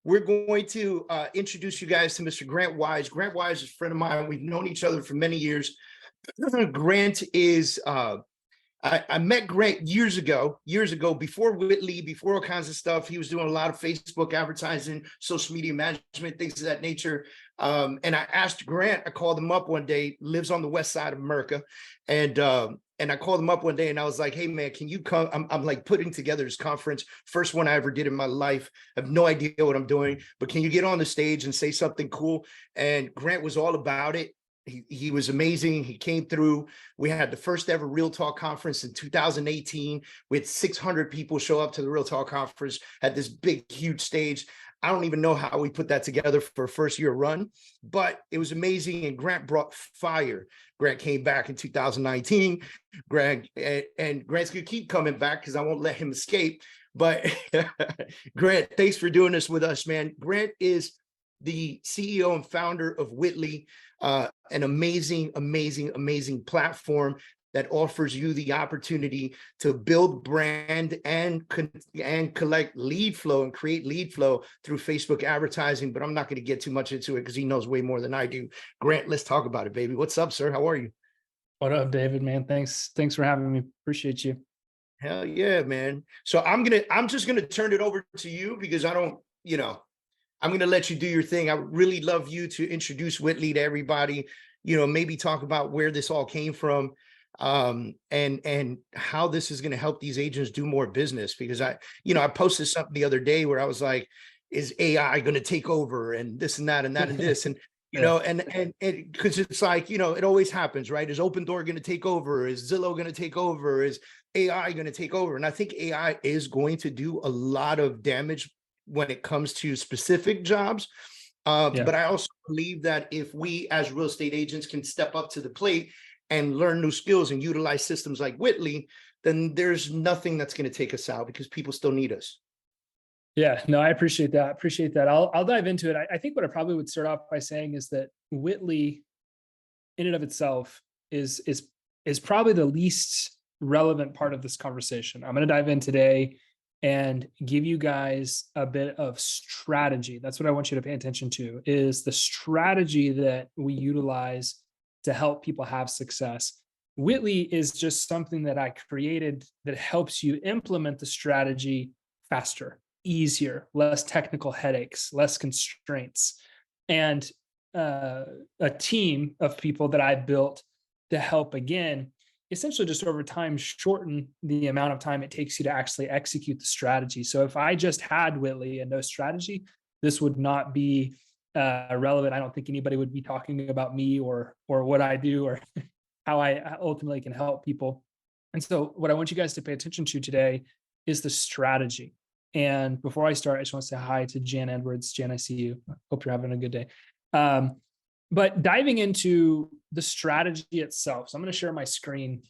we're going to introduce you guys to Mr. Grant Wise. Grant Wise is a friend of mine. We've known each other for many years. Grant is I met Grant years ago, before Whitley, before all kinds of stuff. He was doing a lot of Facebook advertising, social media management, things of that nature. And I asked Grant, I called him up one day, lives on the west side of America. And I called him up one day and I was like, hey man, can you come? I'm like putting together this conference. First one I ever did in my life. I have no idea what I'm doing, but can you get on the stage and say something cool? And Grant was all about it. He was amazing. He came through. We had the first ever Real Talk conference in 2018 with 600 people show up to the Real Talk conference, had this big, huge stage. I don't even know how we put that together for a first year run, but it was amazing. And Grant brought fire. Grant came back in 2019. Grant's gonna keep coming back because I won't let him escape. But Grant, thanks for doing this with us, man. Grant is the CEO and founder of Whitley, an amazing, amazing, amazing platform that offers you the opportunity to build brand and collect lead flow and create lead flow through Facebook advertising. But I'm not going to get too much into it because he knows way more than I do. Grant, let's talk about it, baby. What's up, sir? How are you? What up, David, man? Thanks for having me. Appreciate you. Hell yeah, man. So I'm just gonna turn it over to you because I don't, I'm going to let you do your thing. I would really love you to introduce Whitley to everybody, maybe talk about where this all came from, and how this is going to help these agents do more business. Because I posted something the other day where I was like, is AI going to take over and this and that and that and this? And, and because it's like, it always happens, right? Is Open Door going to take over? Is Zillow going to take over? Is AI going to take over? And I think AI is going to do a lot of damage when it comes to specific jobs. But I also believe that if we as real estate agents can step up to the plate and learn new skills and utilize systems like Whitley, then there's nothing that's going to take us out because people still need us. Yeah, no, I appreciate that. I'll dive into it. I think what I probably would start off by saying is that Whitley in and of itself is probably the least relevant part of this conversation. I'm going to dive in today and give you guys a bit of strategy. That's what I want you to pay attention to, is the strategy that we utilize to help people have success. Whitley is just something that I created that helps you implement the strategy faster, easier, less technical headaches, less constraints, and a team of people that I built to help, again, essentially just over time shorten the amount of time it takes you to actually execute the strategy. So if I just had Whitley and no strategy, this would not be relevant. I don't think anybody would be talking about me or what I do or how I ultimately can help people. And so what I want you guys to pay attention to today is the strategy. And before I start, I just want to say hi to Jan Edwards. Jan, I see you. Hope you're having a good day. But diving into the strategy itself. So I'm going to share my screen.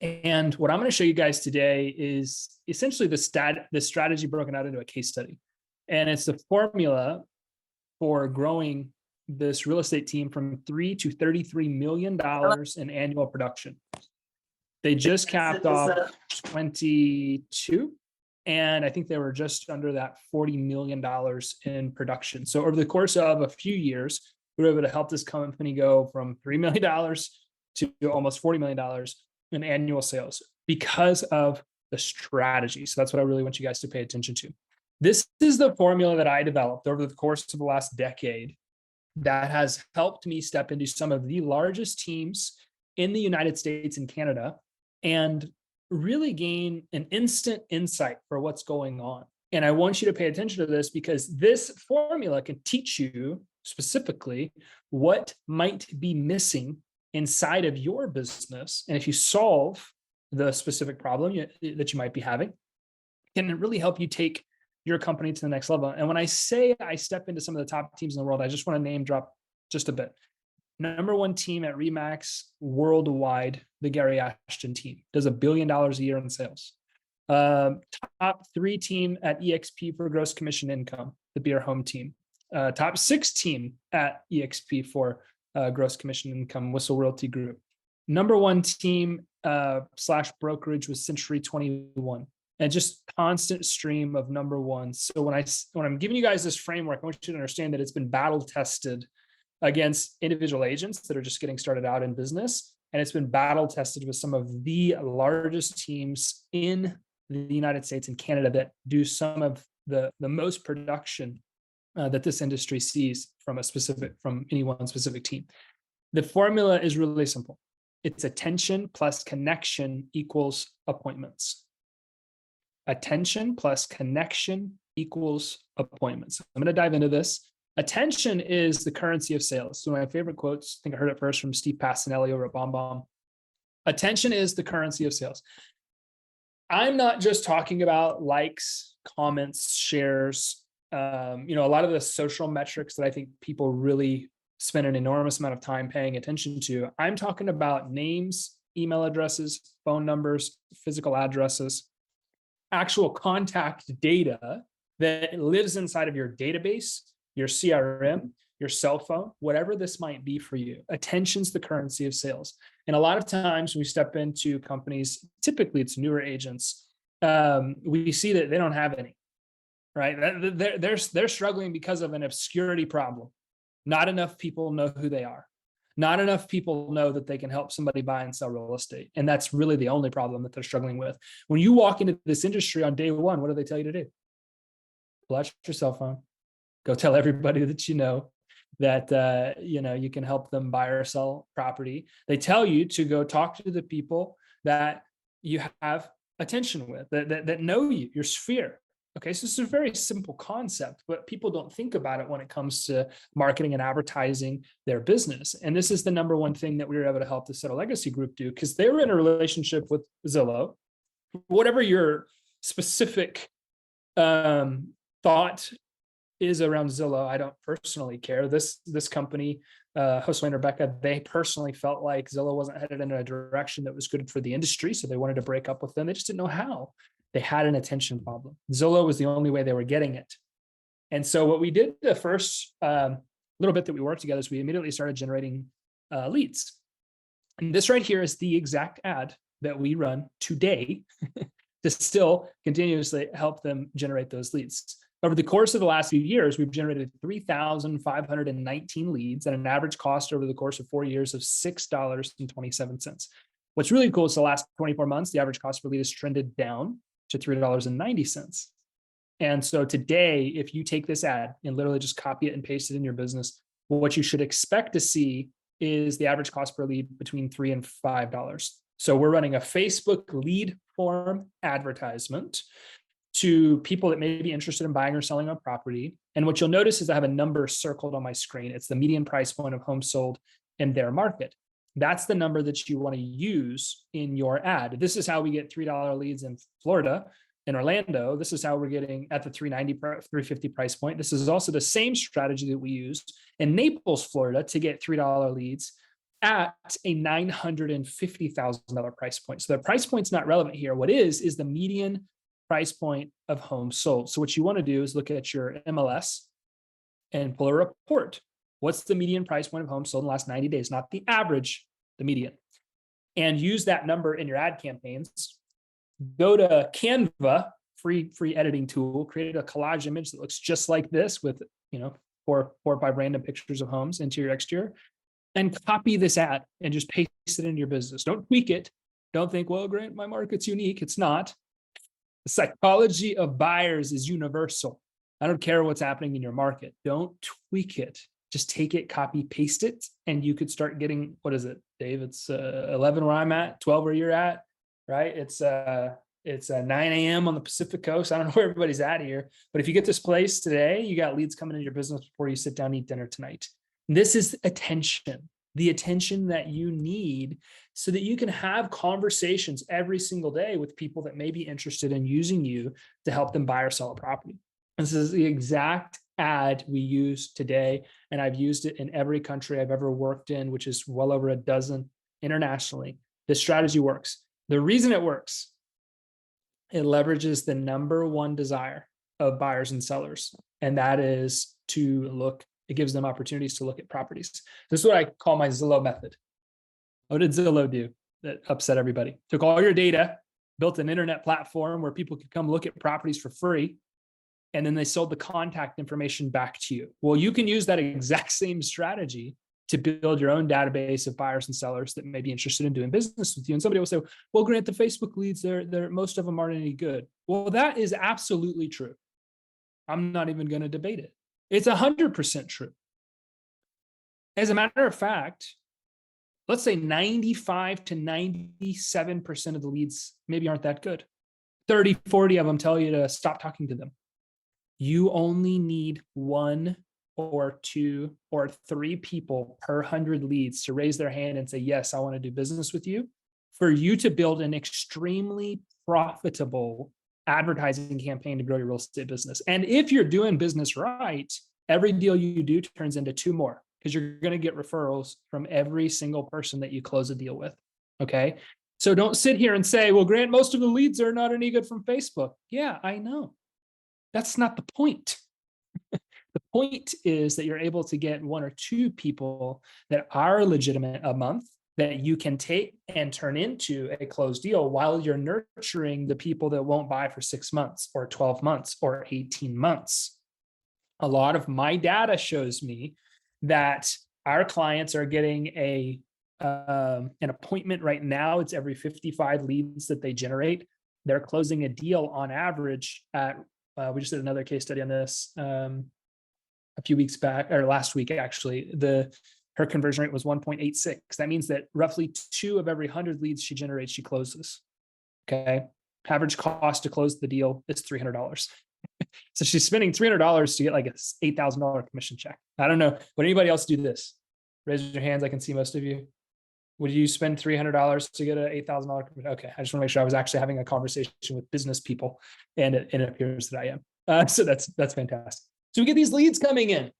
And what I'm going to show you guys today is essentially the strategy broken out into a case study. And it's the formula for growing this real estate team from $3 to $33 million in annual production. They just capped off 22. And I think they were just under that $40 million in production. So over the course of a few years, we were able to help this company go from $3 million to almost $40 million in annual sales because of the strategy. So that's what I really want you guys to pay attention to. This is the formula that I developed over the course of the last decade that has helped me step into some of the largest teams in the United States and Canada and really gain an instant insight for what's going on. And I want you to pay attention to this because this formula can teach you specifically what might be missing inside of your business. And if you solve the specific problem that you might be having, can it really help you take your company to the next level. And when I say I step into some of the top teams in the world, I just want to name drop just a bit. Number one team at RE/MAX worldwide, the Gary Ashton team, does $1 billion a year in sales. Top 3 team at EXP for gross commission income, the BR Home team. Top 6 team at EXP for gross commission income, Whistle Realty Group. Number 1 team / brokerage was Century 21. and just constant stream of number one. So when I'm giving you guys this framework, I want you to understand that it's been battle tested against individual agents that are just getting started out in business. And it's been battle tested with some of the largest teams in the United States and Canada that do some of the most production that this industry sees from any one specific team. The formula is really simple. It's attention plus connection equals appointments. Attention plus connection equals appointments. I'm going to dive into this. Attention is the currency of sales. So my favorite quotes, I think I heard it first from Steve Passanelli over at BombBomb. Attention is the currency of sales. I'm not just talking about likes, comments, shares, a lot of the social metrics that I think people really spend an enormous amount of time paying attention to. I'm talking about names, email addresses, phone numbers, physical addresses, actual contact data that lives inside of your database, your CRM, your cell phone, whatever this might be for you. Attention's the currency of sales. And a lot of times when we step into companies, typically it's newer agents, we see that they don't have any, right? They're struggling because of an obscurity problem. Not enough people know who they are. Not enough people know that they can help somebody buy and sell real estate. And that's really the only problem that they're struggling with. When you walk into this industry on day one, what do they tell you to do? Pull out your cell phone. Go tell everybody that you know that you can help them buy or sell property. They tell you to go talk to the people that you have attention with, that know you, your sphere. Okay, so this is a very simple concept, but people don't think about it when it comes to marketing and advertising their business. And this is the number one thing that we were able to help the Settle Legacy Group do, because they were in a relationship with Zillow. Whatever your specific thought is around Zillow, I don't personally care. This company, Josue and Rebecca, they personally felt like Zillow wasn't headed in a direction that was good for the industry, so they wanted to break up with them. They just didn't know how. They had an attention problem. Zillow was the only way they were getting it. And so what we did the first little bit that we worked together is we immediately started generating leads. And this right here is the exact ad that we run today to still continuously help them generate those leads. Over the course of the last few years, we've generated 3,519 leads at an average cost over the course of 4 years of $6.27. What's really cool is the last 24 months, the average cost per lead has trended down to $3.90. And so today, if you take this ad and literally just copy it and paste it in your business, what you should expect to see is the average cost per lead between $3 and $5. So we're running a Facebook lead form advertisement to people that may be interested in buying or selling a property. And what you'll notice is I have a number circled on my screen. It's the median price point of homes sold in their market. That's the number that you want to use in your ad. This is how we get $3 leads in Florida, in Orlando. This is how we're getting at the $390, $350 price point. This is also the same strategy that we used in Naples, Florida, to get $3 leads at a $950,000 price point. So the price point's not relevant here. What is the median price point of homes sold. So what you want to do is look at your MLS and pull a report. What's the median price point of homes sold in the last 90 days? Not the average, the median. And use that number in your ad campaigns. Go to Canva, free editing tool, create a collage image that looks just like this with, 4 or 5 random pictures of homes, interior, exterior, and copy this ad and just paste it into your business. Don't tweak it. Don't think, well, Grant, my market's unique. It's not. The psychology of buyers is universal. I don't care what's happening in your market. Don't tweak it. Just take it, copy, paste it, and you could start getting, what is it, Dave? It's 11 where I'm at, 12 where you're at, right? It's 9 a.m. on the Pacific Coast. I don't know where everybody's at here, but if you get this place today, you got leads coming into your business before you sit down and eat dinner tonight. This is attention, the attention that you need so that you can have conversations every single day with people that may be interested in using you to help them buy or sell a property. This is the exact ad we use today, and I've used it in every country I've ever worked in, which is well over a dozen internationally. This strategy works. The reason it works, it leverages the number one desire of buyers and sellers, and that is to look. It gives them opportunities to look at properties. This is what I call my Zillow method. What did Zillow do that upset everybody? Took all your data, built an internet platform where people could come look at properties for free, and then they sold the contact information back to you. Well, you can use that exact same strategy to build your own database of buyers and sellers that may be interested in doing business with you. And somebody will say, well, Grant, the Facebook leads, they're most of them aren't any good. Well, that is absolutely true. I'm not even going to debate it. It's 100% true. As a matter of fact, let's say 95 to 97% of the leads maybe aren't that good. 30, 40 of them tell you to stop talking to them. You only need 1 or 2 or 3 people per 100 leads to raise their hand and say, yes, I want to do business with you, for you to build an extremely profitable advertising campaign to grow your real estate business. And if you're doing business right, every deal you do turns into 2 more, because you're going to get referrals from every single person that you close a deal with. Okay. So don't sit here and say, well, Grant, most of the leads are not any good from Facebook. Yeah, I know. That's not the point. The point is that you're able to get 1 or 2 people that are legitimate a month that you can take and turn into a closed deal while you're nurturing the people that won't buy for 6 months or 12 months or 18 months. A lot of my data shows me that our clients are getting an appointment right now. It's every 55 leads that they generate. They're closing a deal on average at, we just did another case study on this a few weeks back, or last week, actually. Her conversion rate was 1.86. That means that roughly 2 of every 100 leads she generates, she closes. Okay. Average cost to close the deal is $300. So she's spending $300 to get like a $8,000 commission check. I don't know. Would anybody else do this? Raise your hands. I can see most of you. Would you spend $300 to get an $8,000 commission? Okay. I just want to make sure I was actually having a conversation with business people, and it appears that I am. So that's fantastic. So we get these leads coming in.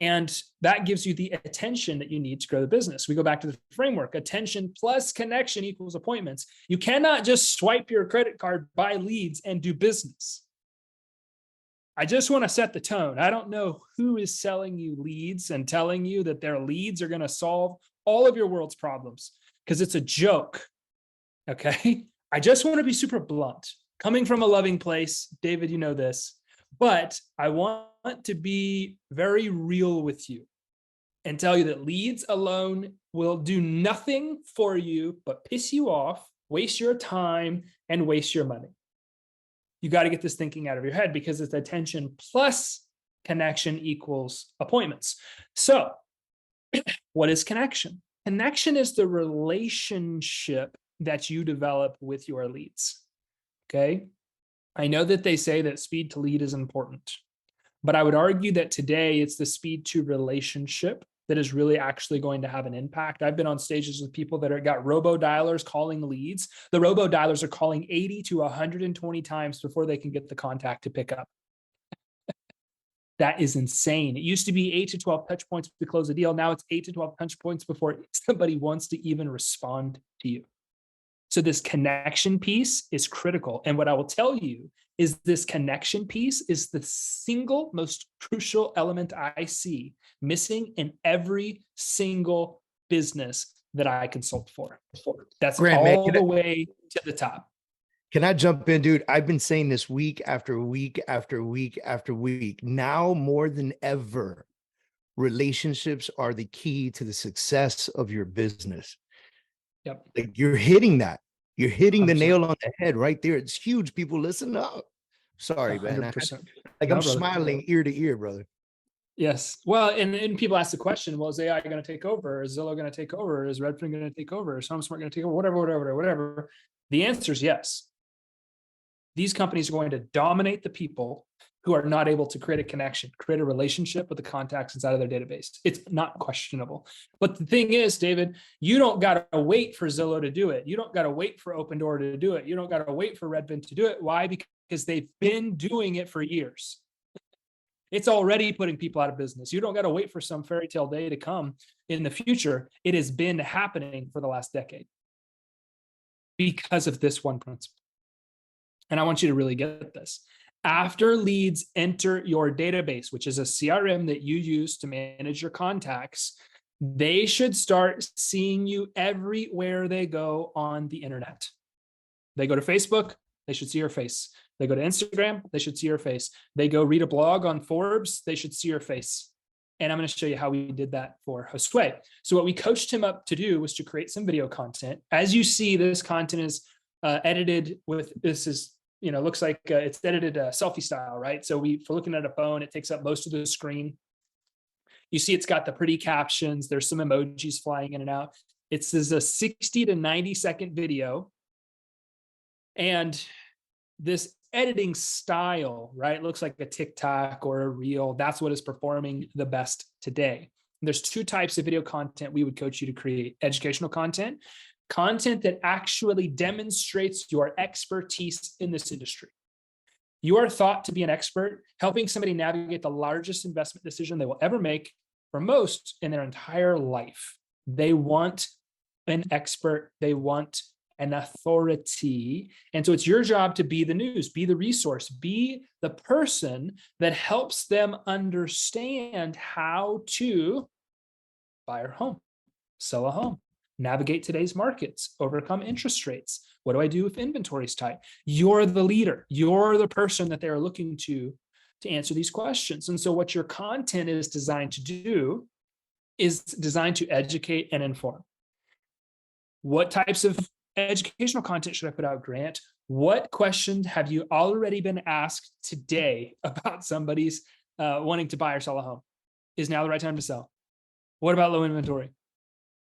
And that gives you the attention that you need to grow the business. We go back to the framework. Attention plus connection equals appointments. You cannot just swipe your credit card, buy leads, and do business. I just want to set the tone. I don't know who is selling you leads and telling you that their leads are going to solve all of your world's problems, because it's a joke. Okay. I just want to be super blunt. Coming from a loving place, David, you know this, but I want to be very real with you and tell you that leads alone will do nothing for you but piss you off, waste your time, and waste your money. You got to get this thinking out of your head, because it's attention plus connection equals appointments. So what is connection? Connection is the relationship that you develop with your leads. Okay. I know that they say that speed to lead is important, but I would argue that today it's the speed to relationship that is really actually going to have an impact. I've been on stages with people that got robo-dialers calling leads. The robo-dialers are calling 80 to 120 times before they can get the contact to pick up. That is insane. It used to be 8 to 12 touch points to close a deal. Now it's 8 to 12 touch points before somebody wants to even respond to you. So this connection piece is critical. And what I will tell you is this connection piece is the single most crucial element I see missing in every single business that I consult for. That's Grant, all the way to the top. Can I jump in, dude? I've been saying this week after week after week after week. Now more than ever, relationships are the key to the success of your business. Yep. Like, you're hitting that. You're hitting the nail on the head right there. It's huge. People, listen up. Sorry, 100%. Man. I'm brother. Smiling ear to ear, brother. Yes. Well, and people ask the question, well, is AI going to take over? Is Zillow going to take over? Is Redfin going to take over? Is HomeSmart going to take over? Whatever. The answer is yes. These companies are going to dominate the people who are not able to create a connection, create a relationship with the contacts inside of their database. It's not questionable. But the thing is, David, you don't got to wait for Zillow to do it. You don't got to wait for Open Door to do it. You don't got to wait for Redfin to do it. Why? Because they've been doing it for years. It's already putting people out of business. You don't got to wait for some fairy tale day to come in the future. It has been happening for the last decade because of this one principle. And I want you to really get this. After leads enter your database, which is a CRM that you use to manage your contacts, They should start seeing you everywhere they go on the internet. They go to Facebook, they should see your face. They go to Instagram, they should see your face. They go read a blog on Forbes, they should see your face. And I'm going to show you how we did that for Josue. So what we coached him up to do was to create some video content. As you see, this content is edited with, this is, looks like it's edited selfie style, right? So for looking at a phone, it takes up most of the screen. You see, it's got the pretty captions. There's some emojis flying in and out. It's a 60 to 90 second video. And this editing style, right, looks like a TikTok or a reel. That's what is performing the best today. And there's two types of video content we would coach you to create: educational content, content that actually demonstrates your expertise in this industry. You are thought to be an expert helping somebody navigate the largest investment decision they will ever make, for most in their entire life. They want an expert. They want an authority. And so it's your job to be the news, be the resource, be the person that helps them understand how to buy a home, sell a home, navigate today's markets, overcome interest rates. What do I do if inventory is tight? You're the leader. You're the person that they're looking to answer these questions. And so what your content is designed to do is designed to educate and inform. What types of educational content should I put out, Grant? What questions have you already been asked today about somebody's wanting to buy or sell a home? Is now the right time to sell? What about low inventory?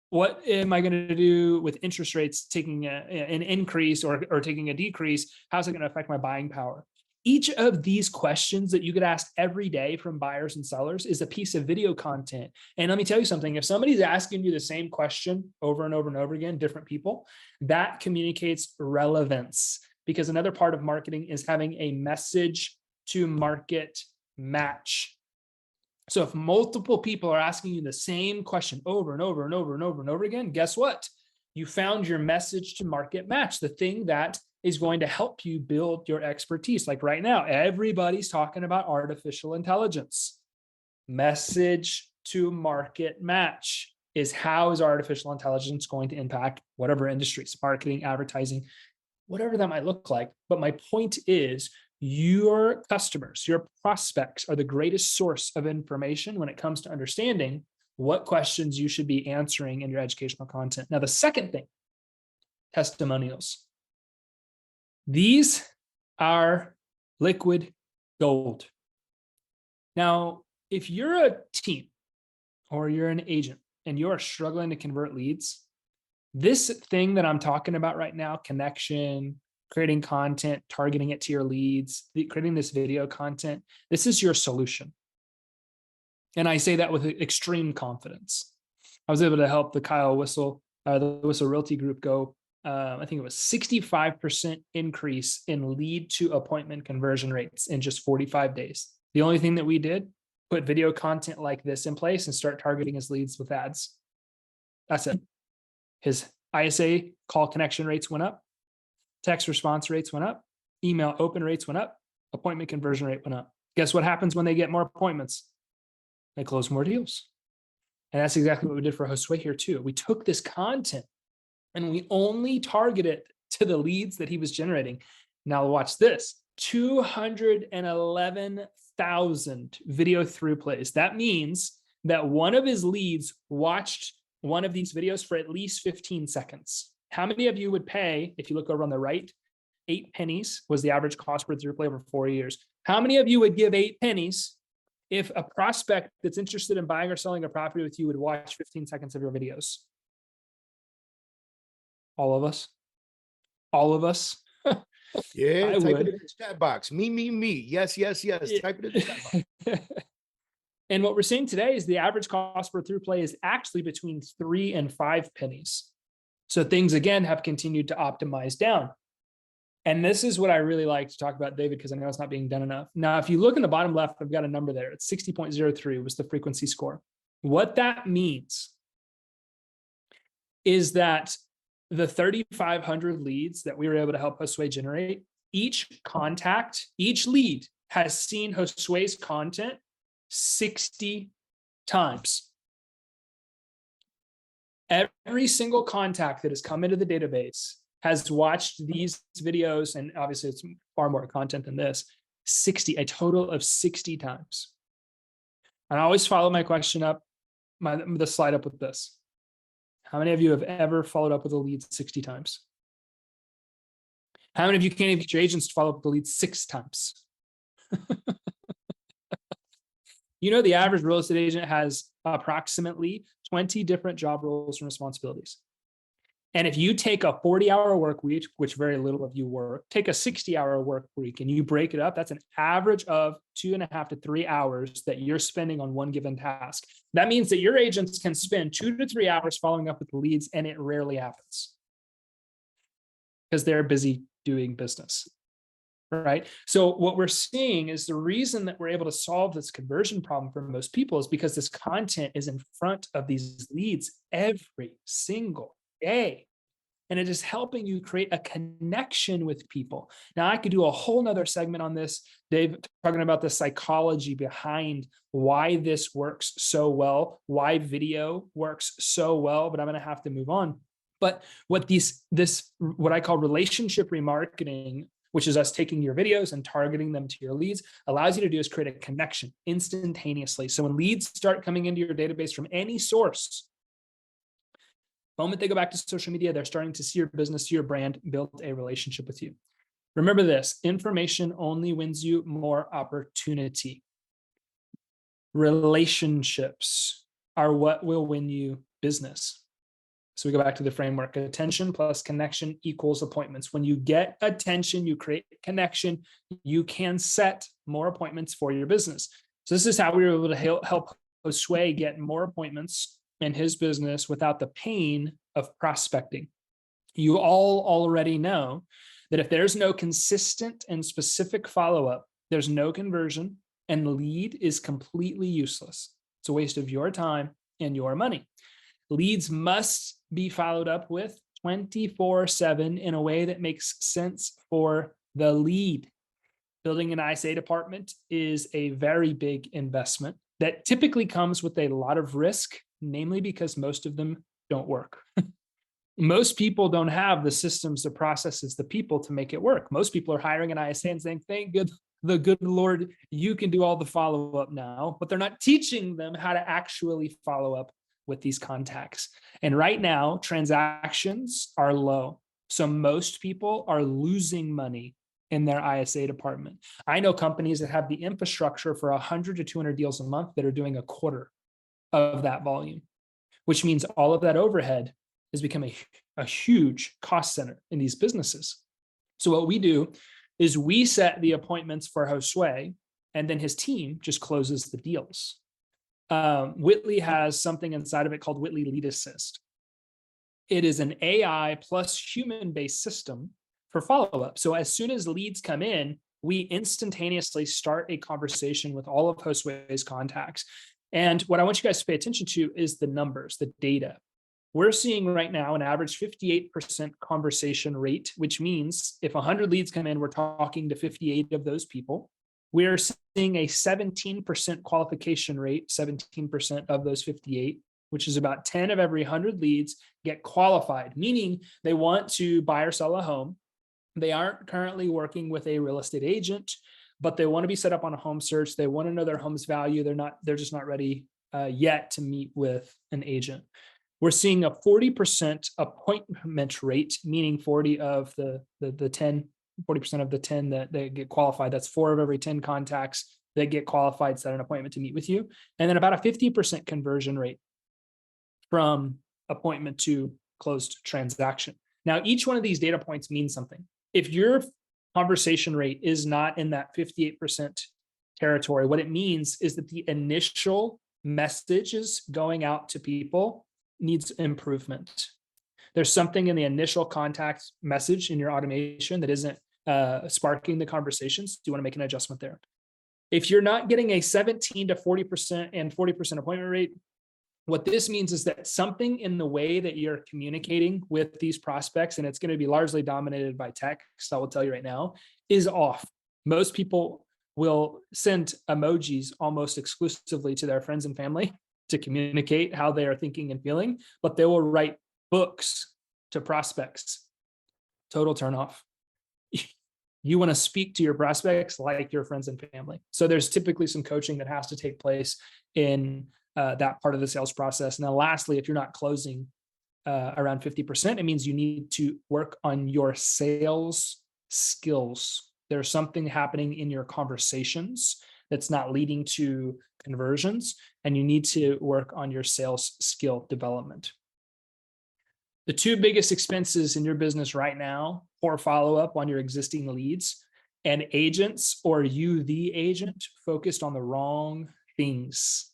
What am I going to do with interest rates taking an increase or taking a decrease? How's it going to affect my buying power? Each of these questions that you get asked every day from buyers and sellers is a piece of video content. And let me tell you something, if somebody's asking you the same question over and over and over again, different people, that communicates relevance, because another part of marketing is having a message to market match. So if multiple people are asking you the same question over and over and over and over and over again, guess what? You found your message to market match, the thing that is going to help you build your expertise. Like right now, everybody's talking about artificial intelligence. Message to market match is how is artificial intelligence going to impact whatever industries, marketing, advertising, whatever that might look like. But my point is, your customers, your prospects are the greatest source of information when it comes to understanding what questions you should be answering in your educational content. Now, the second thing, testimonials. These are liquid gold. Now, if you're a team or you're an agent and you are struggling to convert leads, this thing that I'm talking about right now, connection, creating content, targeting it to your leads, creating this video content, this is your solution. And I say that with extreme confidence. I was able to help the the Whistle Realty Group go, I think it was 65% increase in lead to appointment conversion rates in just 45 days. The only thing that we did, put video content like this in place and start targeting his leads with ads. That's it. His ISA call connection rates went up. Text response rates went up. Email open rates went up. Appointment conversion rate went up. Guess what happens when they get more appointments? They close more deals. And that's exactly what we did for Josue here too. We took this content and we only targeted to the leads that he was generating. Now watch this, 211,000 video through plays. That means that one of his leads watched one of these videos for at least 15 seconds. How many of you would pay, if you look over on the right, 8 pennies was the average cost per through play over 4 years. How many of you would give 8 pennies if a prospect that's interested in buying or selling a property with you would watch 15 seconds of your videos? All of us. All of us. Yeah, I type would. it in the chat box. Me. Yes. Type it in the chat box. And what we're seeing today is the average cost per through play is actually between 3 and 5 pennies. So things, again, have continued to optimize down. And this is what I really like to talk about, David, because I know it's not being done enough. Now, if you look in the bottom left, I've got a number there. It's 60.03 was the frequency score. What that means is that the 3,500 leads that we were able to help Josue generate, each contact, each lead has seen Josue's content 60 times. Every single contact that has come into the database has watched these videos, and obviously it's far more content than this, a total of 60 times. And I always follow my question up, the slide up with this. How many of you have ever followed up with a lead 60 times? How many of you can't even get your agents to follow up with the lead 6 times? You know, the average real estate agent has approximately 20 different job roles and responsibilities. And if you take a 40-hour work week, which very little of you work, take a 60-hour work week and you break it up, that's an average of 2.5 to 3 hours that you're spending on one given task. That means that your agents can spend 2 to 3 hours following up with leads, and it rarely happens because they're busy doing business. Right. So what we're seeing is the reason that we're able to solve this conversion problem for most people is because this content is in front of these leads every single day. And it is helping you create a connection with people. Now, I could do a whole nother segment on this, Dave, talking about the psychology behind why this works so well, why video works so well, but I'm going to have to move on. But what what I call relationship remarketing, which is us taking your videos and targeting them to your leads, allows you to do is create a connection instantaneously. So when leads start coming into your database from any source, the moment they go back to social media, they're starting to see your business, see your brand, build a relationship with you. Remember this, information only wins you more opportunity. Relationships are what will win you business. So we go back to the framework. Attention plus connection equals appointments. When you get attention, you create connection, you can set more appointments for your business. So this is how we were able to help Josue get more appointments in his business without the pain of prospecting. You all already know that if there's no consistent and specific follow-up, there's no conversion, and the lead is completely useless. It's a waste of your time and your money. Leads must be followed up with 24/7 in a way that makes sense for the lead. Building an ISA department is a very big investment that typically comes with a lot of risk, namely because most of them don't work. Most people don't have the systems, the processes, the people to make it work. Most people are hiring an ISA and saying, thank the good Lord, you can do all the follow-up now, but they're not teaching them how to actually follow up with these contacts. And right now, transactions are low. So most people are losing money in their ISA department. I know companies that have the infrastructure for 100 to 200 deals a month that are doing a quarter of that volume, which means all of that overhead has become a huge cost center in these businesses. So what we do is we set the appointments for Josue, and then his team just closes the deals. Whitley has something inside of it called Whitley Lead Assist. It is an AI plus human-based system for follow-up. So as soon as leads come in, we instantaneously start a conversation with all of Josue's contacts. And what I want you guys to pay attention to is the numbers, the data. We're seeing right now an average 58% conversation rate, which means if 100 leads come in, we're talking to 58 of those people. We're seeing a 17% qualification rate, 17% of those 58, which is about 10 of every 100 leads get qualified, meaning they want to buy or sell a home. They aren't currently working with a real estate agent, but they want to be set up on a home search. They want to know their home's value. They're just not ready yet to meet with an agent. We're seeing a 40% appointment rate, meaning 40 of the 10, 40% of the 10 that get qualified. That's 4 of every 10 contacts that get qualified, set an appointment to meet with you. And then about a 50% conversion rate from appointment to closed transaction. Now, each one of these data points means something. If your conversation rate is not in that 58% territory, what it means is that the initial messages going out to people needs improvement. There's something in the initial contact message in your automation that isn't sparking the conversations. Do you want to make an adjustment there? If you're not getting a 17 to 40% and 40% appointment rate, what this means is that something in the way that you're communicating with these prospects, and it's going to be largely dominated by text, I will tell you right now, is off. Most people will send emojis almost exclusively to their friends and family to communicate how they are thinking and feeling, but they will write books to prospects. Total turnoff. You want to speak to your prospects like your friends and family. So there's typically some coaching that has to take place in that part of the sales process. And then lastly, if you're not closing around 50%, it means you need to work on your sales skills. There's something happening in your conversations that's not leading to conversions, and you need to work on your sales skill development. The two biggest expenses in your business right now: poor follow-up on your existing leads, and agents, or you, the agent, focused on the wrong things.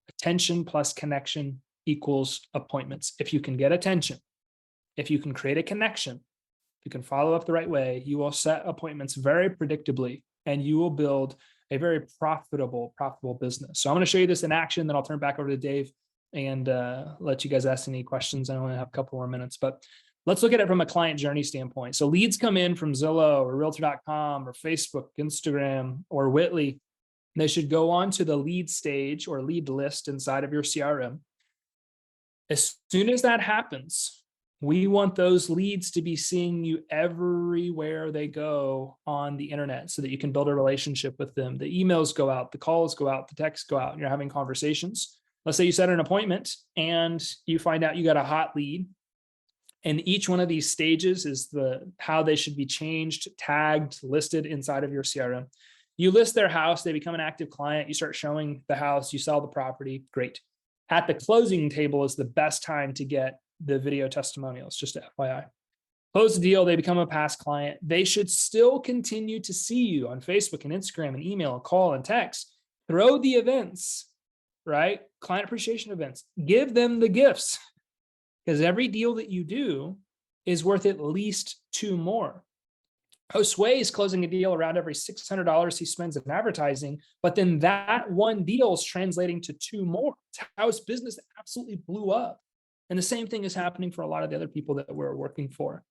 Attention plus connection equals appointments. If you can get attention, if you can create a connection, if you can follow up the right way, you will set appointments very predictably, and you will build a very profitable business. So I'm going to show you this in action, then I'll turn it back over to Dave and let you guys ask any questions. I only have a couple more minutes, but let's look at it from a client journey standpoint. So leads come in from Zillow or Realtor.com or Facebook, Instagram, or Whitley. They should go on to the lead stage or lead list inside of your CRM. As soon as that happens, we want those leads to be seeing you everywhere they go on the internet so that you can build a relationship with them. The emails go out, the calls go out, the texts go out, and you're having conversations. Let's say you set an appointment and you find out you got a hot lead. And each one of these stages is how they should be changed, tagged, listed inside of your CRM. You list their house, they become an active client, you start showing the house, you sell the property, great. At the closing table is the best time to get the video testimonials, just FYI. Close the deal, they become a past client. They should still continue to see you on Facebook and Instagram and email and call and text. Throw the events, right? Client appreciation events. Give them the gifts, because every deal that you do is worth at least 2 more. Josue is closing a deal around every $600 he spends in advertising, but then that one deal is translating to 2 more. It's how his business absolutely blew up. And the same thing is happening for a lot of the other people that we're working for.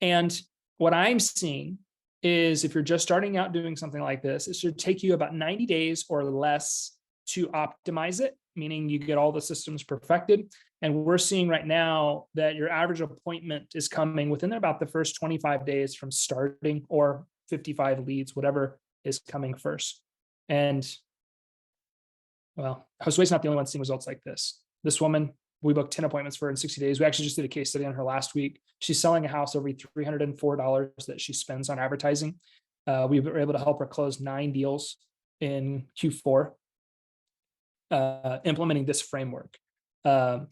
And what I'm seeing is, if you're just starting out doing something like this, it should take you about 90 days or less to optimize it, meaning you get all the systems perfected. And we're seeing right now that your average appointment is coming within about the first 25 days from starting, or 55 leads, whatever is coming first. And well, Josue's not the only one seeing results like this. This woman, we booked 10 appointments for her in 60 days. We actually just did a case study on her last week. She's selling a house every $304 that she spends on advertising. We were able to help her close 9 deals in Q4, implementing this framework.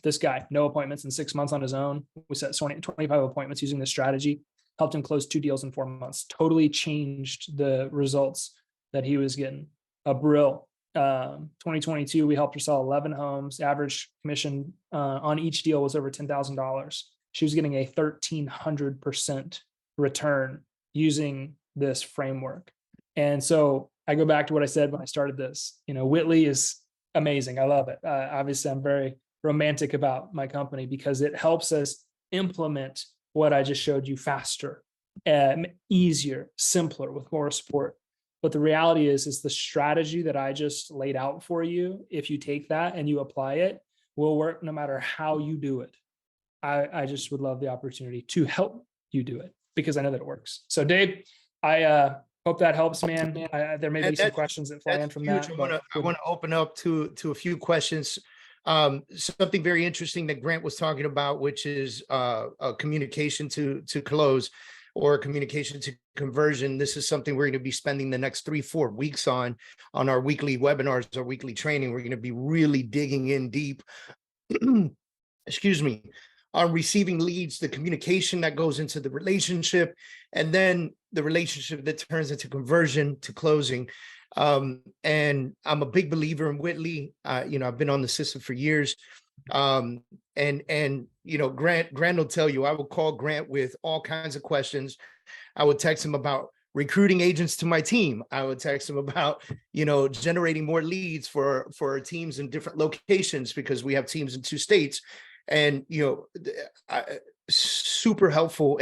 This guy, no appointments in 6 months on his own. We set 25 appointments using this strategy, helped him close 2 deals in 4 months, totally changed the results that he was getting. A Brill, 2022, we helped her sell 11 homes. Average commission on each deal was over $10,000. She was getting a 1,300% return using this framework. And so I go back to what I said when I started this. Whitley is amazing. I love it. Obviously, I'm very romantic about my company because it helps us implement what I just showed you faster, easier, simpler, with more support. But the reality is the strategy that I just laid out for you, if you take that and you apply it, will work no matter how you do it. I just would love the opportunity to help you do it, because I know that it works. So Dave, I hope that helps, man. There may be some questions that fly in from that. I want to open up to a few questions. Something very interesting that Grant was talking about, which is a communication to close, or communication to conversion. This is something we're going to be spending the next 3-4 weeks on our weekly webinars, our weekly training. We're going to be really digging in deep, excuse me, on receiving leads, the communication that goes into the relationship, and then the relationship that turns into conversion to closing. And I'm a big believer in Whitley. I've been on the system for years. And Grant will tell you, I will call Grant with all kinds of questions. I would text him about recruiting agents to my team. I would text him about, generating more leads for our teams in different locations, because we have teams in 2 states. And, super helpful.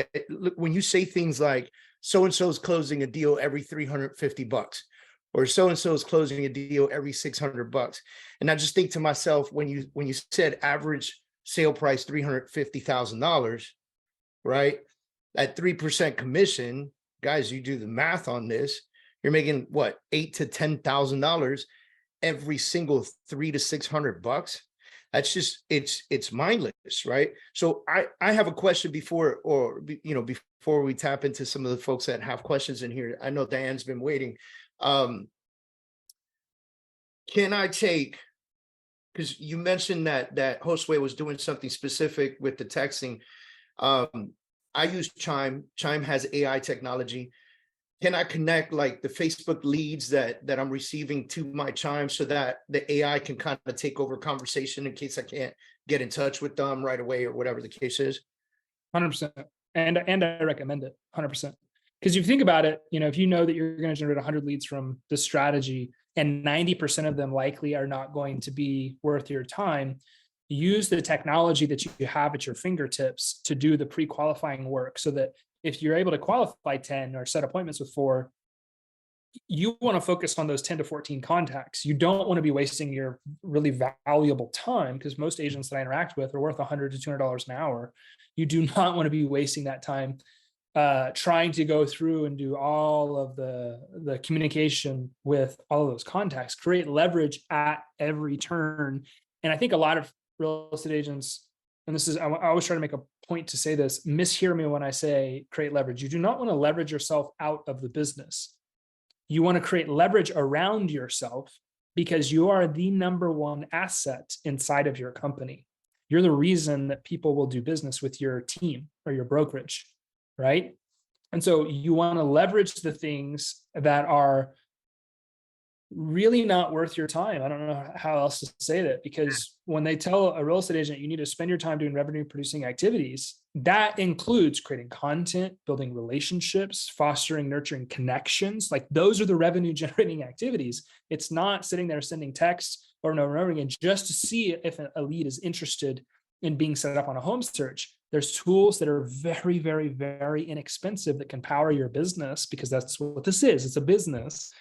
When you say things like, so-and-so is closing a deal every $350, or so-and-so is closing a deal every $600. And I just think to myself, when you said average sale price $350,000, right? At 3% commission, guys, you do the math on this, you're making what, $8,000 to $10,000 every single $300 to $600. That's just, it's mindless, right? So I have a question before we tap into some of the folks that have questions in here. I know Diane's been waiting. Can I take, because you mentioned that Josue was doing something specific with the texting. I use Chime. Chime has AI technology. Can I connect like the Facebook leads that I'm receiving to my Chime so that the AI can kind of take over conversation in case I can't get in touch with them right away or whatever the case is? 100%. And I recommend it 100%. Because if you think about it, if you know that you're going to generate 100 leads from the strategy and 90% of them likely are not going to be worth your time, use the technology that you have at your fingertips to do the pre-qualifying work, so that if you're able to qualify 10 or set appointments with 4, you want to focus on those 10 to 14 contacts. You don't want to be wasting your really valuable time, because most agents that I interact with are worth $100 to $200 an hour. You do not want to be wasting that time trying to go through and do all of the communication with all of those contacts. Create leverage at every turn. And I think a lot of real estate agents, and this is, I always try to make a point to say this, mishear me when I say create leverage. You do not want to leverage yourself out of the business. You want to create leverage around yourself, because you are the number one asset inside of your company. You're the reason that people will do business with your team or your brokerage, right? And so you want to leverage the things that are really not worth your time. I don't know how else to say that, because when they tell a real estate agent you need to spend your time doing revenue producing activities, that includes creating content, building relationships, fostering, nurturing connections. Like, those are the revenue generating activities. It's not sitting there sending texts over and over again just to see if a lead is interested in being set up on a home search. There's tools that are very, very, very inexpensive that can power your business, because that's what this is. It's a business.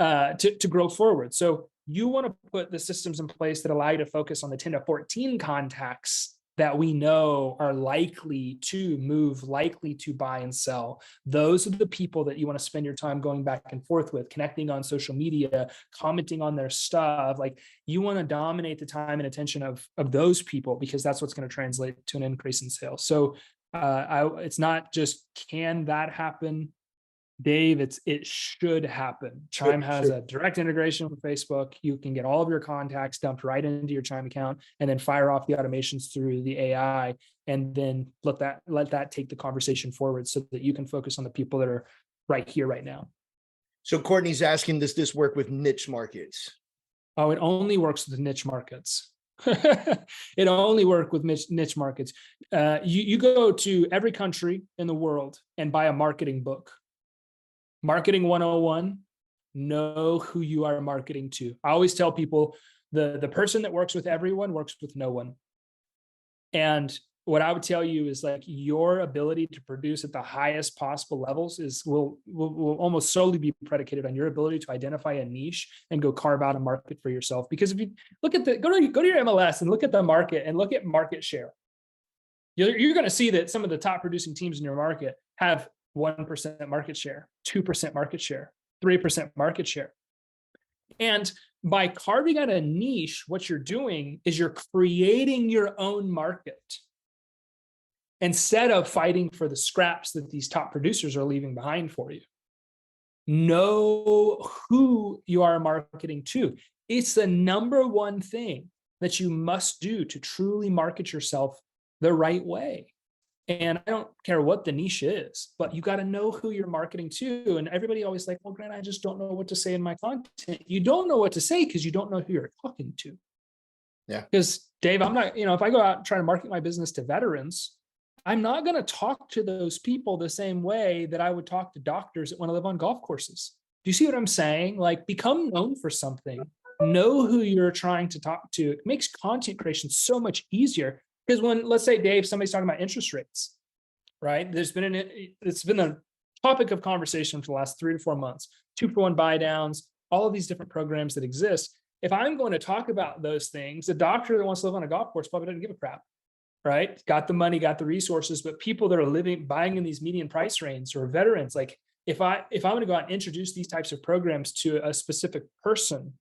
To grow forward. So you want to put the systems in place that allow you to focus on the 10 to 14 contacts that we know are likely to move, likely to buy and sell. Those are the people that you want to spend your time going back and forth with, connecting on social media, commenting on their stuff. Like, you want to dominate the time and attention of those people, because that's what's going to translate to an increase in sales. So it's not just, can that happen, Dave? It should happen. Chime has a direct integration with Facebook. You can get all of your contacts dumped right into your Chime account, and then fire off the automations through the AI, and then let that take the conversation forward, so that you can focus on the people that are right here, right now. So Courtney's asking, does this work with niche markets? Oh, it only works with niche markets. It only works with niche markets. You go to every country in the world and buy a marketing book. Marketing 101, know who you are marketing to. I always tell people, the person that works with everyone works with no one. And what I would tell you is, like, your ability to produce at the highest possible levels will almost solely be predicated on your ability to identify a niche and go carve out a market for yourself. Because if you look at go to your MLS and look at the market and look at market share, you're going to see that some of the top producing teams in your market have 1% market share, 2% market share, 3% market share. And by carving out a niche, what you're doing is you're creating your own market, instead of fighting for the scraps that these top producers are leaving behind for you. Know who you are marketing to. It's the number one thing that you must do to truly market yourself the right way. And I don't care what the niche is, but you got to know who you're marketing to. And everybody always like, well, Grant, I just don't know what to say in my content. You don't know what to say because you don't know who you're talking to. Yeah. Because Dave, I'm not, if I go out and try to market my business to veterans, I'm not going to talk to those people the same way that I would talk to doctors that want to live on golf courses. Do you see what I'm saying? Like, become known for something. Know who you're trying to talk to. It makes content creation so much easier. Because when, let's say, Dave, somebody's talking about interest rates, right? It's been a topic of conversation for the last 3 to 4 months. 2-for-1 buy downs, all of these different programs that exist. If I'm going to talk about those things, the doctor that wants to live on a golf course probably doesn't give a crap, right? Got the money, got the resources, but people that are buying in these median price range or veterans, like if I'm going to go out and introduce these types of programs to a specific person,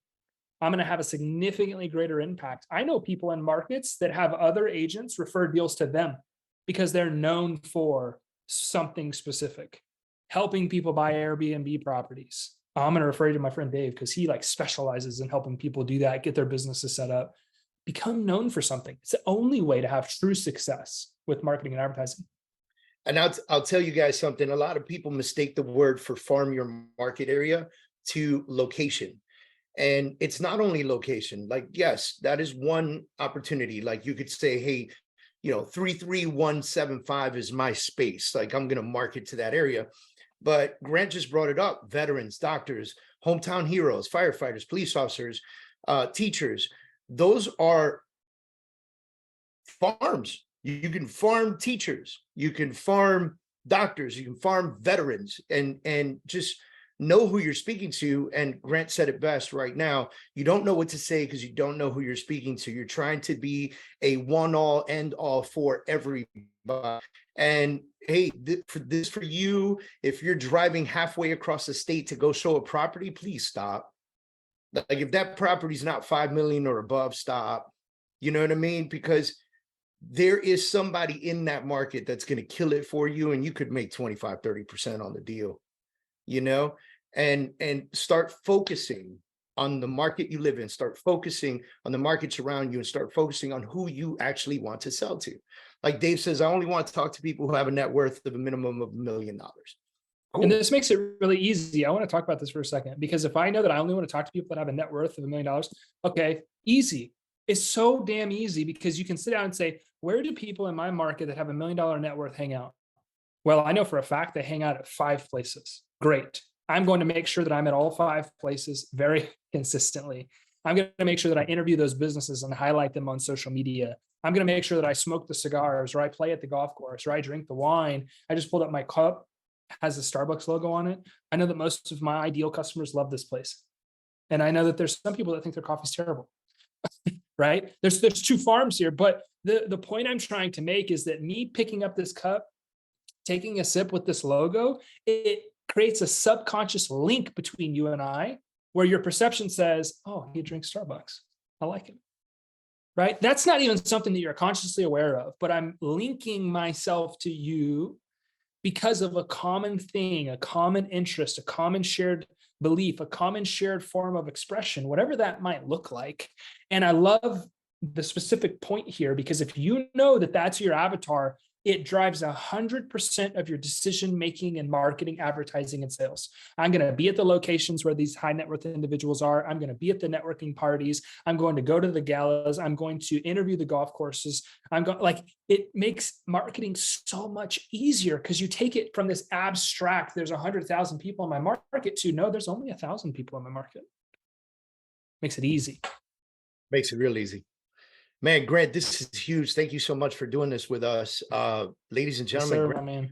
I'm going to have a significantly greater impact. I know people in markets that have other agents refer deals to them because they're known for something specific, helping people buy Airbnb properties. I'm going to refer you to my friend Dave because he like specializes in helping people do that, get their businesses set up, become known for something. It's the only way to have true success with marketing and advertising. And I'll tell you guys something. A lot of people mistake the word for farm your market area to location. And it's not only location. Like, yes, that is one opportunity. Like you could say, hey, 33175 is my space. Like I'm going to market to that area. But Grant just brought it up. Veterans, doctors, hometown heroes, firefighters, police officers, teachers. Those are farms. You can farm teachers. You can farm doctors. You can farm veterans and just know who you're speaking to. And Grant said it best right now. You don't know what to say because you don't know who you're speaking to. You're trying to be a one-all, end-all for everybody. And hey, for you, if you're driving halfway across the state to go show a property, please stop. Like if that property is not 5 million or above, stop. You know what I mean? Because there is somebody in that market that's going to kill it for you, and you could make 25-30% on the deal, and start focusing on the market you live in, start focusing on the markets around you, and start focusing on who you actually want to sell to. Like Dave says, I only want to talk to people who have a net worth of a minimum of $1 million. Cool. And this makes it really easy. I want to talk about this for a second, because if I know that I only want to talk to people that have a net worth of $1 million, okay, easy. It's so damn easy because you can sit down and say, where do people in my market that have $1 million net worth hang out? Well, I know for a fact they hang out at 5 places. Great. I'm going to make sure that I'm at all 5 places very consistently. I'm going to make sure that I interview those businesses and highlight them on social media. I'm going to make sure that I smoke the cigars, or I play at the golf course, or I drink the wine. I just pulled up my cup, has the Starbucks logo on it. I know that most of my ideal customers love this place. And I know that there's some people that think their coffee's terrible, right? There's 2 farms here, but the point I'm trying to make is that me picking up this cup, taking a sip with this logo, it creates a subconscious link between you and I, where your perception says, oh, he drinks Starbucks. I like it. Right? That's not even something that you're consciously aware of, but I'm linking myself to you because of a common thing, a common interest, a common shared belief, a common shared form of expression, whatever that might look like. And I love the specific point here, because if you know that that's your avatar, it drives 100% of your decision-making in marketing, advertising, and sales. I'm going to be at the locations where these high net worth individuals are. I'm going to be at the networking parties. I'm going to go to the galas. I'm going to interview the golf courses. It makes marketing so much easier because you take it from this abstract, there's 100,000 people in my market, to no, there's only 1,000 people in my market. Makes it easy. Makes it real easy. Man, Grant, this is huge. Thank you so much for doing this with us. Ladies and gentlemen, Yes, sir, Grant, my man.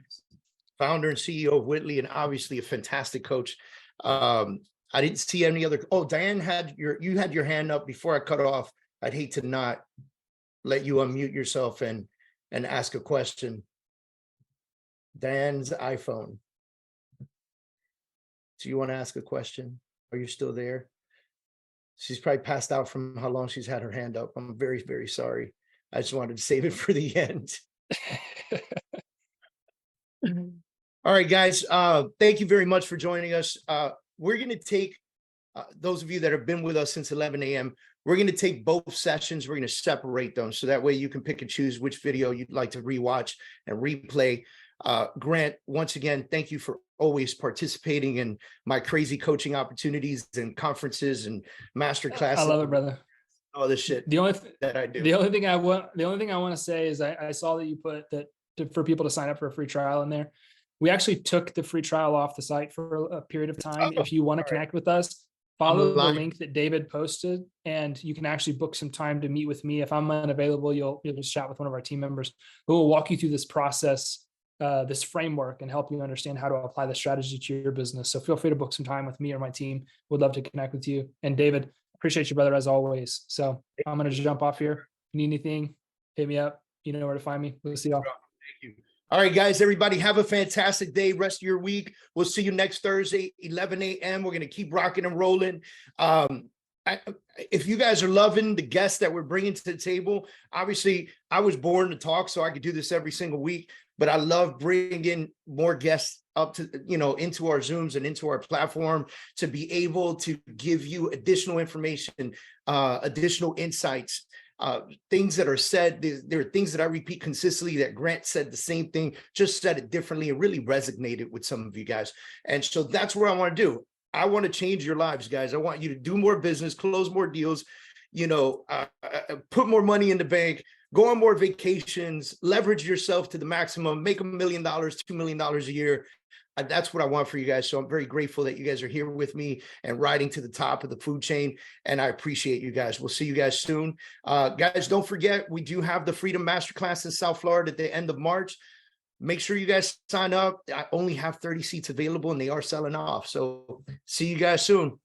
founder and CEO of Whitley, and obviously a fantastic coach. I didn't see any other. Oh, Diane you had your hand up before I cut off. I'd hate to not let you unmute yourself and ask a question. Diane's iPhone. Do you want to ask a question? Are you still there? She's probably passed out from how long she's had her hand up. I'm very, very sorry. I just wanted to save it for the end. All right, guys. Thank you very much for joining us. We're going to take those of you that have been with us since 11 a.m. We're going to take both sessions. We're going to separate them so that way you can pick and choose which video you'd like to rewatch and replay. Grant, once again, thank you for always participating in my crazy coaching opportunities and conferences and master classes. I love it, brother. All this shit that I do. The only thing I want to say is I saw that you put that for people to sign up for a free trial in there. We actually took the free trial off the site for a period of time. If you want to connect with us, follow the link that David posted, and you can actually book some time to meet with me. If I'm unavailable, you'll just chat with one of our team members who will walk you through this process this framework and help you understand how to apply the strategy to your business. So feel free to book some time with me or my team. Would love to connect with you. And David, appreciate you, brother, as always. So I'm going to jump off here. Need anything, hit me up. You know where to find me. We'll see y'all. Thank you. All right, guys, everybody have a fantastic day. Rest of your week. We'll see you next Thursday, 11 a.m. We're going to keep rocking and rolling. If you guys are loving the guests that we're bringing to the table, obviously I was born to talk, so I could do this every single week, but I love bringing more guests up to, into our Zooms and into our platform to be able to give you additional information, additional insights, things that are said. There are things that I repeat consistently that Grant said the same thing, just said it differently, and really resonated with some of you guys. And so that's what I want to do. I want to change your lives, guys. I want you to do more business, close more deals, put more money in the bank, go on more vacations, leverage yourself to the maximum, make $1 million, $2 million a year. That's what I want for you guys. So I'm very grateful that you guys are here with me and riding to the top of the food chain. And I appreciate you guys. We'll see you guys soon. Guys, don't forget, we do have the Freedom Masterclass in South Florida at the end of March. Make sure you guys sign up. I only have 30 seats available and they are selling off. So see you guys soon.